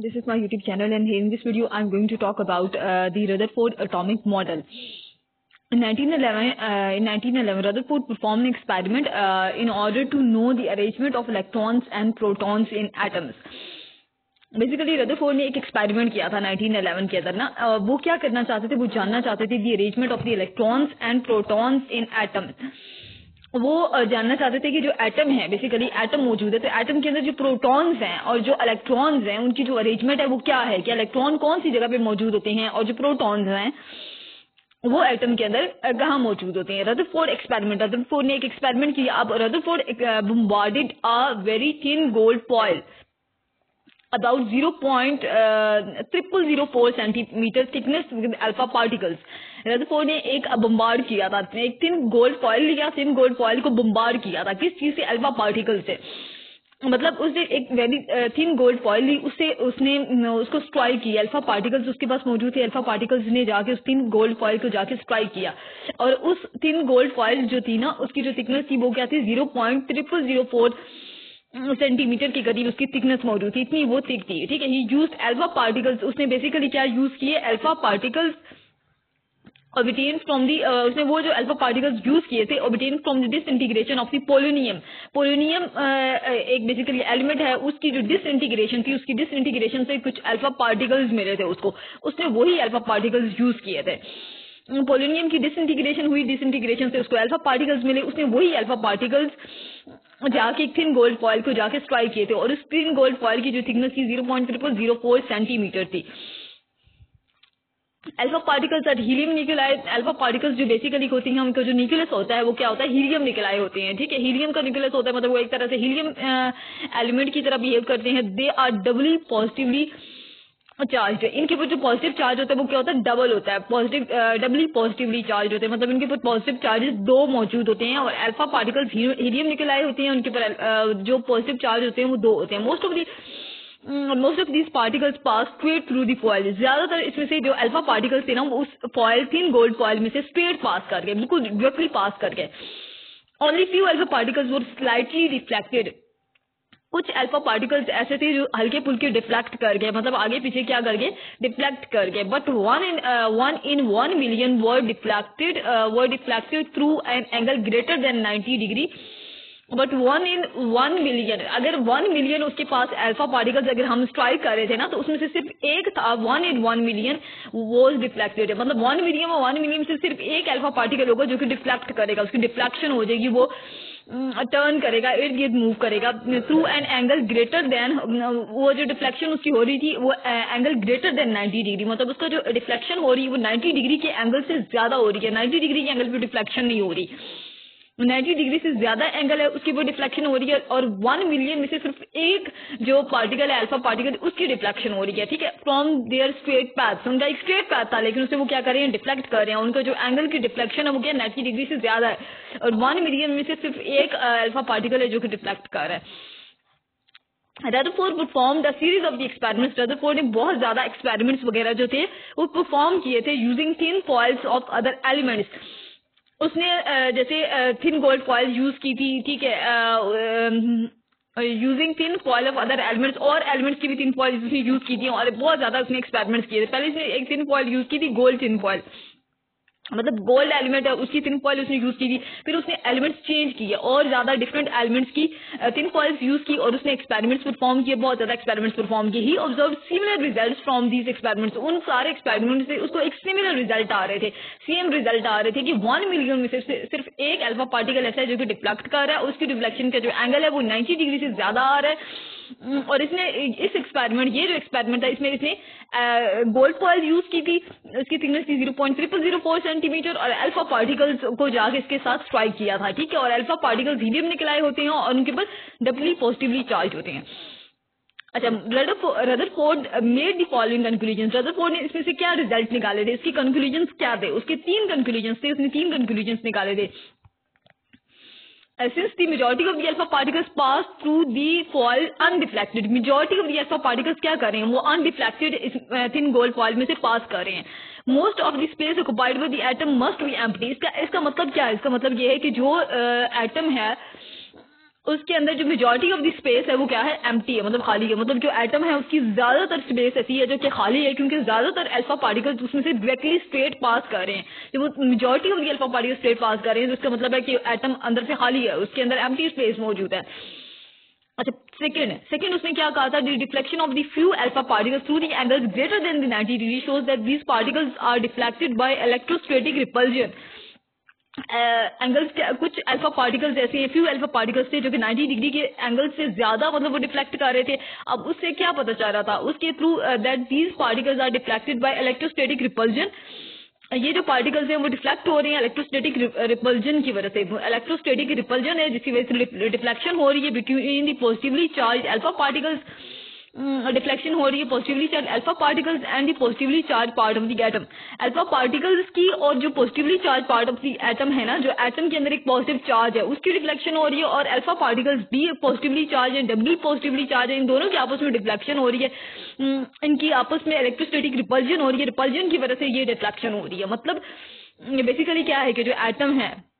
This is my YouTube channel, and here in this video I'm going to talk about the Rutherford atomic model. In 1911, Rutherford performed an experiment in order to know the arrangement of electrons and protons in atoms. Basically Rutherford ने एक experiment किया था 1911 के अंदर ना, वो क्या करना चाहते थे, वो जानना चाहते थे दी arrangement of the electrons and protons in atoms. वो जानना चाहते थे कि जो एटम है, बेसिकली एटम मौजूद है, तो एटम के अंदर जो प्रोटॉन्स हैं और जो इलेक्ट्रॉन्स हैं उनकी जो अरेंजमेंट है वो क्या है, कि इलेक्ट्रॉन कौन सी जगह पे मौजूद होते हैं और जो प्रोटॉन्स हैं वो एटम के अंदर कहाँ मौजूद होते हैं. रदरफोर्ड ने एक एक्सपेरिमेंट किया. अब Rutherford bombarded a very thin gold foil about 0.0004 centimeter thickness with alpha particles. Rutherford ने एक बम्बार्ड किया था, एक थिन गोल्ड फॉइल लिया, थिन गोल्ड फॉइल को बम्बार्ड किया था. किस चीज से? अल्फा पार्टिकल से. मतलब उसने एक वेरी थिन गोल्ड फॉइल ली, उसने उसको स्ट्राइक किया. अल्फा पार्टिकल्स उसके पास मौजूद थे. अल्फा पार्टिकल्स ने जाके उस थिन गोल्ड फॉइल को जाके स्ट्राइक किया और उस थिन गोल्ड फॉइल जो थी ना, उसकी जो थिकनेस थी वो क्या थी, 0.0004 सेंटीमीटर के करीब उसकी थिकनेस मौजूद थी. इतनी वो थिक थी. ठीक है. ही यूज्ड अल्फा पार्टिकल्स. उसने बेसिकली क्या यूज किए, alpha particles obtain from the, उसने वो जो अल्फा पार्टिकल्स यूज किए थे obtain from the disintegration of the polonium. Polonium एक बेसिकली एलिमेंट है, उसकी जो डिसइंटीग्रेशन थी, उसकी डिसइंटीग्रेशन से कुछ अल्फा पार्टिकल्स मिले थे उसको. उसने वही अल्फा पार्टिकल्स यूज किए थे. पोलोनियम की डिसइंटीग्रेशन हुई, डिसइंटीग्रेशन से उसको अल्फा पार्टिकल्स मिले. उसने वही अल्फा पार्टिकल्स जाके एक थिन गोल्ड फॉइल को जाके स्ट्राइक किए थे और उस थिन गोल्ड फॉइल की जो थिकनेस थी 0.0004 सेंटीमीटर थी. अल्फा पार्टिकल्स और हीलियम निकल आए. अल्फा पार्टिकल्स जो बेसिकली होती हैं, उनका जो न्यूक्लियस होता है वो क्या होता है, हीलियम निकल आए होते हैं. ठीक है. हीलियम का न्यूक्लियस होता है, मतलब वो एक तरह से हीलियम एलिमेंट की तरह बिहेव करते हैं. They are doubly positively charged. इनके ऊपर जो पॉजिटिव चार्ज होता है वो क्या होता है, डबल होता है. पॉजिटिव डबली पॉजिटिवली चार्ज होते हैं, मतलब इनके ऊपर पॉजिटिव चार्जेस दो मौजूद होते हैं. और अल्फा पार्टिकल्स हीलियम निकल आए होते हैं, उनके ऊपर जो पॉजिटिव चार्ज होते हैं वो दो होते हैं. Most of these particles pass straight through the foil. ज्यादातर इसमें से जो अल्फा पार्टिकल्स थे ना, वो उस फॉइल, थिन गोल्ड फॉइल में से स्ट्रेट पास कर गए, बिल्कुल डायरेक्टली पास कर गए. ओनली फ्यू अल्फा पार्टिकल्स वर स्लाइटली रिफ्लेक्टेड. कुछ अल्फा पार्टिकल्स ऐसे थे जो हल्के फुल्के डिफ्लेक्ट कर गए, मतलब आगे पीछे क्या कर गए, डिफ्लेक्ट कर गए. But one in 1 million were deflected through an angle greater than 90 degree. But 1 in 1 million, अगर 1 मिलियन उसके पास अल्फा पार्टिकल्स अगर हम स्ट्राइक कर रहे थे ना, तो उसमें से सिर्फ एक था. 1 in 1 मिलियन वॉज डिफ्लेक्टेड. मतलब 1 मिलियन से सिर्फ एक अल्फा पार्टिकल होगा जो कि डिफ्लेक्ट करेगा, उसकी डिफ्लेक्शन हो जाएगी, वो टर्न करेगा, इर्द गिर्द मूव करेगा through an angle greater than, वो जो डिफ्लेक्शन उसकी हो रही थी वो एंगल ग्रेटर देन 90 डिग्री. मतलब उसका जो डिफ्लेक्शन हो रही है वो 90 डिग्री के एंगल से ज्यादा हो रही है. 90 डिग्री के एंगल पे डिफ्लेक्शन नहीं हो रही, 90 डिग्री से ज्यादा एंगल है उसकी वो डिफ्लेक्शन हो रही है. और 1 मिलियन में से सिर्फ एक जो पार्टिकल है, अल्फा पार्टिकल, उसकी डिफ्लेक्शन हो रही है. ठीक है. फ्रॉम देयर स्ट्रेट पैथ, उनका एक स्ट्रेट पैथ था लेकिन उससे वो क्या कर रहे हैं, डिफ्लेक्ट कर रहे हैं. उनका जो एंगल की डिफ्लेक्शन है वो क्या 90 डिग्री से ज्यादा है. और 1 मिलियन में से सिर्फ एक अल्फा पार्टिकल है जो कि डिफ्लेक्ट कर रहा है. Rutherford performed a series of the experiments. Rutherford ने बहुत ज्यादा एक्सपेरिमेंट्स वगैरह जो थे वो परफॉर्म किए थे using thin foils of other elements. उसने जैसे थिन गोल्ड फॉइल यूज की थी. ठीक है. Using thin foil of other elements, और एलिमेंट्स की भी थिन फॉइल उसने यूज की थी और बहुत ज्यादा उसने एक्सपेरिमेंट्स किए थे. पहले इसने एक थिन फॉइल यूज की थी, गोल्ड थिन फॉइल, मतलब गोल्ड एलिमेंट है उसकी थिन फॉइल उसने यूज की थी. फिर उसने एलिमेंट्स चेंज किए और ज्यादा डिफरेंट एलिमेंट्स की थिन फॉइल्स यूज की और उसने एक्सपेरिमेंट्स परफॉर्म किए, बहुत ज्यादा एक्सपेरिमेंट्स परफॉर्म किए. He observe similar results from these experiments. उन सारे एक्सपेरिमेंट से उसको एक सिमिलर रिजल्ट आ रहे थे, सेम रिजल्ट आ रहे थे कि 1 मिलियन में से सिर्फ एक अल्फा पार्टिकल ऐसा है जो कि डिफ्लेक्ट कर रहा है, उसकी डिफ्लेक्शन का जो एंगल है वो 90 डिग्री से ज्यादा आ रहा है. और इसने इस एक्सपेरिमेंट, ये जो एक्सपेरिमेंट था, इसमें इसने गोल्ड फॉइल यूज की थी, उसकी थिकनेस थी 0.0004 सेंटीमीटर और अल्फा पार्टिकल्स को जाके इसके साथ स्ट्राइक किया था. ठीक है. और अल्फा पार्टिकल्स हीलियम निकलाए होते हैं और उनके ऊपर डबली पॉजिटिवली चार्ज होते हैं. अच्छा. Rutherford made the following conclusion. Rutherford ने इसमें से क्या रिजल्ट निकाले थे, इसके कंक्लूजन क्या थे, उसके 3 कंक्लूजन थे, उसने 3 कंक्लूजन निकाले थे. Since the majority of the alpha particles pass through the foil undeflected, majority of the alpha particles क्या कर रहे हैं, वो undeflected thin gold foil में से पास कर रहे हैं. Most of the space occupied by the atom must be empty. इसका मतलब क्या है, इसका मतलब ये है कि जो एटम है उसके अंदर जो मेजॉरिटी ऑफ द स्पेस है वो क्या है, एम्प्टी है, मतलब खाली है। मतलब जो एटम है उसकी ज्यादातर स्पेस ऐसी है जो कि खाली है, क्योंकि ज्यादातर अल्फा पार्टिकल्स उसमें से डायरेक्टली स्ट्रेट पास कर रहे हैं। जब वो majority of the alpha particles straight pass कर रहे हैं तो उसका मतलब है कि एटम अंदर से खाली है, उसके अंदर एम्प्टी स्पेस मौजूद है। अच्छा, सेकंड उसने क्या कहा था, the deflection of the few alpha particles through the angles greater than the 90 degree shows that these particles are deflected by electrostatic repulsion. Angles कुछ अल्फा पार्टिकल्स ऐसे हैं, फ्यू अल्फा पार्टिकल्स थे जो कि 90 डिग्री के एंगल से ज्यादा मतलब वो डिफ्लेक्ट कर रहे थे। अब उससे क्या पता चल रहा था, उसके through that these particles are deflected by electrostatic repulsion. ये जो पार्टिकल्स हैं वो डिफ्लेक्ट हो रहे हैं इलेक्ट्रोस्टैटिक रिपल्जन की वजह से। इलेक्ट्रोस्टैटिक रिपल्जन है जिसकी वजह से डिफ्लेक्शन हो रही है between the positively charge alpha particles, deflection हो रही है positively charge alpha particles and the positively charge part of the atom. Alpha particles की और जो positively charge part of the atom है ना, जो एटम के अंदर एक पॉजिटिव चार्ज है उसकी डिफ्लेक्शन हो रही है, और अल्फा पार्टिकल्स भी पॉजिटिवली चार्ज है, डबली पॉजिटिवली चार्ज है, इन दोनों की आपस में डिफ्लेक्शन हो रही है। इनकी आपस में इलेक्ट्रोस्टैटिक रिपल्जन हो रही है, रिपल्जन की वजह से ये डिफ्लेक्शन हो रही है। मतलब बेसिकली क्या है कि जो एटम है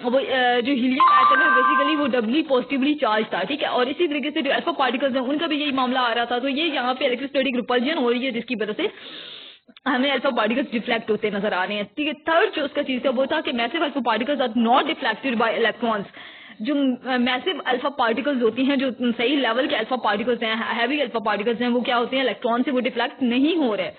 वो जो हीलियम एटम है बेसिकली वो डबली पॉजिटिवली चार्ज था, ठीक है। और इसी तरीके से जो अल्फा पार्टिकल्स हैं उनका भी यही मामला आ रहा था। तो ये यहाँ पे इलेक्ट्रोस्टैटिक रिपल्जन हो रही है जिसकी वजह से हमें अल्फा पार्टिकल्स डिफ्लेक्ट होते नजर आ रहे हैं, ठीक है। थर्ड जो उसका चीज था वो था कि massive alpha particles are not deflected by electrons. जो मैसिव अल्फा पार्टिकल्स होती हैं, जो सही लेवल के अल्फा पार्टिकल्स हैं, हैवी अल्फा पार्टिकल्स हैं, वो क्या होते हैं, इलेक्ट्रॉन से वो डिफ्लेक्ट नहीं हो रहे।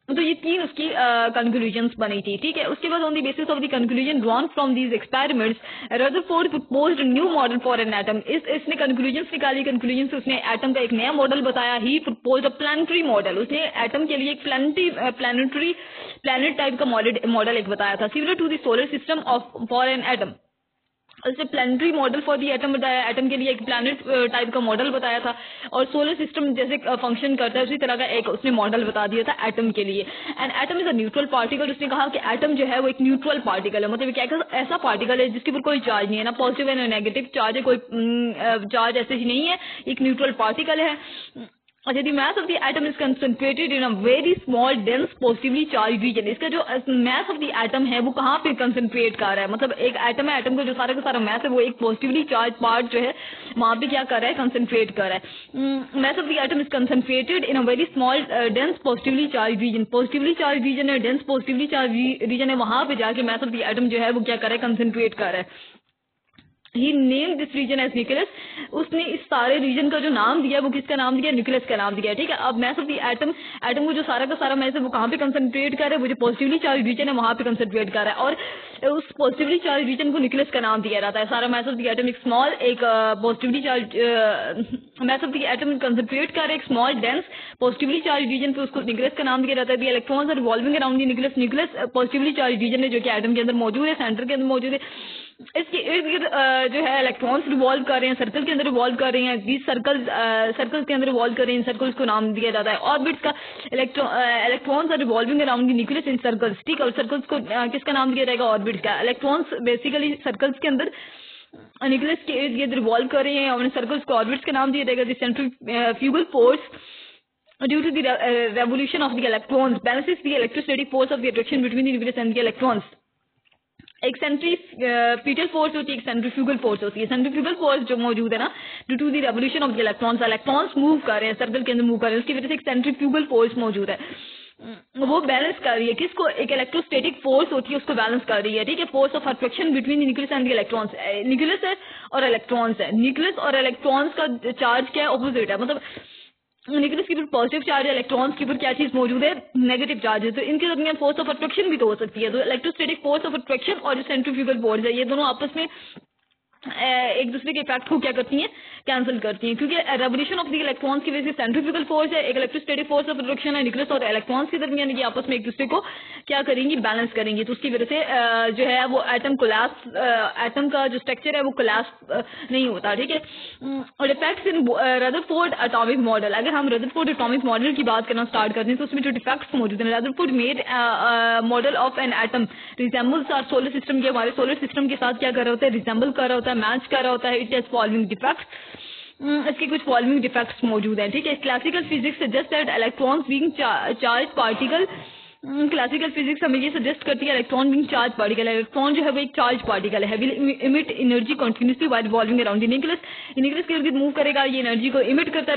तो ये तीन उसकी कंक्लूजन्स बनी थी, ठीक है। उसके बाद on the basis of the conclusion drawn from these experiments Rutherford proposed new model for an atom. इसने कंक्लूजन्स निकाली, कंक्लूजन से उसने एटम का एक नया मॉडल बताया। ही प्रपोज्ड अ प्लानिटरी मॉडल, उसने एटम के लिए एक प्लानिट टाइप का मॉडल एक बताया था, similar to the solar system of for an atom. उसने planetary model for the atom बताया, एटम के लिए एक प्लैनेट टाइप का मॉडल बताया था, और सोलर सिस्टम जैसे फंक्शन करता है उसी तरह का एक उसने मॉडल बता दिया था एटम के लिए। And atom is a neutral particle. उसने कहा कि एटम जो है वो एक न्यूट्रल पार्टिकल है, मतलब क्या ऐसा पार्टिकल है जिसके ऊपर कोई चार्ज नहीं है, ना पॉजिटिव है ना नेगेटिव चार्ज है, कोई चार्ज ऐसे ही नहीं है, एक न्यूट्रल पार्टिकल है। अच्छा, the mass of the atom is concentrated in a very small dense positively charged region। इसका जो mass of the atom है वो कहाँ पे कंसंट्रेट कर रहा है, मतलब एक एटम है, एटम का जो सारा mass है वो एक पॉजिटिवली चार्ज पार्ट जो है वहां पे क्या कर रहा है, कंसंट्रेट कर रहा है। mass of the atom is concentrated in a very small dense positively charged region। Positively charge region है, डेंस पॉजिटिवली चार्ज रीजन है, वहां पे जाके mass of the atom जो है वो क्या कर रहा है, कंसंट्रेट कर रहा है। He named this region as nucleus। उसने इस सारे रीजन का जो नाम दिया वो किसका नाम दिया, न्यूक्लियस का नाम दिया, ठीक है। अब mess of the atom, atom को जो सारा का सारा मैस है वो कहाँ पे कंसंट्रेट कर रहा है, वो जो पॉजिटिवली चार्ज रीजन है वहां पे कंसंट्रेट कर रहा है, और उस पॉजिटिवली चार्ज रीजन को न्यूक्लियस का नाम दिया जाता है। सारा मैस ऑफ द एटम एक स्मॉल एक positively charge mass of the atom concentrate कर रहा है एक small dense positively charge region पे, उसको न्यूक्लियस का नाम दिया जाता है। Electrons are revolving around the nucleus. Nucleus positively charge region है जो कि एटम के अंदर मौजूद है, सेंटर के अंदर मौजूद है। इसके इर्द गिर्द जो है इलेक्ट्रॉन्स रिवॉल्व कर रहे हैं, सर्कल के अंदर रिवॉल्व कर रहे हैं, these सर्कल्स के अंदर रिवॉल्व कर रहे हैं, सर्कल्स को नाम दिया जाता है। ऑर्बिट्स का electrons are revolving around the nucleus in circles, ठीक है। और सर्कल्स को किसका नाम दिया जाएगा, ऑर्बिट्स का। इलेक्ट्रॉन्स बेसिकली सर्कल्स के अंदर न्यूक्लियस के इर्द गिर्द रिवॉल्व कर रहे हैं, और सर्कल्स को ऑर्बिट्स का नाम दिया जाएगा। The centrifugal force due to the revolution of the electrons balances the electrostatic force of the attraction between the nucleus and the electrons। एक सेंट्रीपिटल फोर्स होती है, एक सेंट्रीफ्यूगल फोर्स होती है। सेंट्रीफ्यूगल फोर्स जो मौजूद है ना, due to the revolution of the electrons, electrons move कर रहे हैं, सर्कल के अंदर मूव कर रहे हैं, उसकी वजह से एक सेंट्रीफ्यूगल फोर्स मौजूद है, वो बैलेंस कर रही है किसको, एक इलेक्ट्रोस्टैटिक फोर्स होती है उसको बैलेंस कर रही है, ठीक है। Force of attraction between the nucleus and the electrons. Nucleus है और इलेक्ट्रॉन्स है, न्यूक्लियस और इलेक्ट्रॉन्स का चार्ज क्या है, ऑपोजिट है। मतलब न्यूक्लियस के ऊपर पॉजिटिव चार्ज है, इलेक्ट्रॉन्स के ऊपर क्या चीज मौजूद है, नेगेटिव चार्ज है। तो इनके दरमियान फोर्स ऑफ अट्रैक्शन भी तो हो सकती है। तो इलेक्ट्रोस्टैटिक फोर्स ऑफ अट्रैक्शन और जो सेंट्रीफ्यूगल फोर्स है, ये दोनों आपस में एक दूसरे के इफेक्ट को क्या करती हैं, कैंसिल करती हैं, क्योंकि रेवोल्यूशन ऑफ द इलेक्ट्रॉन्स की वजह से सेंट्रीफ्यूगल फोर्स है, एक इलेक्ट्रोस्टैटिक फोर्स ऑफ अट्रैक्शन है, न्यूक्लियस और इलेक्ट्रॉन्स के दरमियान ये आपस में एक दूसरे को क्या करेंगी, बैलेंस करेंगी। तो उसकी वजह से जो है वो एटम कोलैप्स, एटम का जो स्ट्रक्चर है वो कोलैप्स नहीं होता, ठीक है। और defects in Rutherford atomic model, अगर हम रदरफोर्ड एटॉमिक मॉडल की बात करना स्टार्ट करते हैं तो उसमें जो डिफेक्ट्स मौजूद है, Rutherford made model of an atom resembles our solar system के, हमारे सोलर सिस्टम के साथ क्या कर रहा होता है, रिजेंबल कर रहा होता है, मैच कर रहा होता है। इट हैज फॉलोइंग डिफेक्ट्स, इसके कुछ फॉलोइंग डिफेक्ट्स मौजूद हैं, ठीक है। Classical physics suggest that electrons being charge particle classical physics हमें ये सजेस्ट करती है इलेक्ट्रॉन बीइंग चार्ज पार्टिकल है, इलेक्ट्रॉन जो है वो एक चार्ज पार्टिकल है, will emit energy continuously while revolving around the nucleus, nucleus के इर्द-गिर्द मूव करेगा, ये एनर्जी को इमिट करता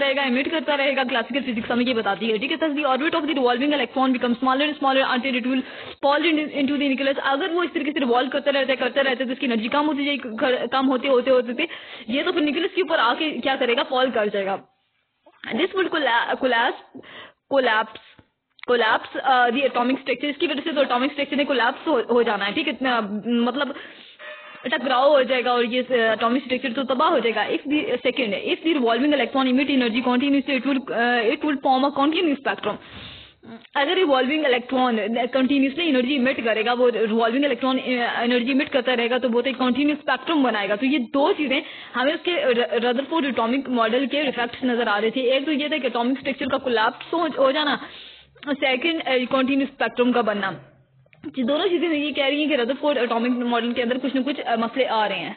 रहेगा। क्लासिकल फिजिक्स हमें ये बताती है, ठीक है। Thus the orbit of the revolving electron become smaller and smaller until it will fall into the nucleus. अगर वो इस तरीके से रिवॉल्व करता रहता है तो इसकी एनर्जी कम होती जाएगी, कम होते ये तो फिर न्यूक्लियस के ऊपर आके क्या करेगा, फॉल कर जाएगा। This would collapse the atomic structure, इसकी वजह से तो एटॉमिक स्ट्रक्चर ने कोलैप्स हो जाना है, ठीक है। मतलब टकराव हो जाएगा और ये एटॉमिक स्ट्रक्चर तो तबाह हो जाएगा। If the revolving electron emit energy continuously it will form a continuous spectrum. अगर revolving electron continuously energy emit करेगा, वो रिवॉल्विंग इलेक्ट्रॉन एनर्जी इमिट करता रहेगा तो वो तो एक कंटिन्यूअस स्पेक्ट्रम बनाएगा। तो ये दो चीजें हमें उसके रदरफोर्ड एटॉमिक मॉडल के इफेक्ट्स नजर आ रहे थे। एक तो ये था कि एटॉमिक स्ट्रक्चर का कोलैप्स हो जाना, सेकंड कंटिन्यूअस स्पेक्ट्रम का बनना। दोनों चीजें ये कह रही हैं कि रदरफोर्ड एटॉमिक मॉडल के अंदर कुछ न कुछ मसले आ रहे हैं।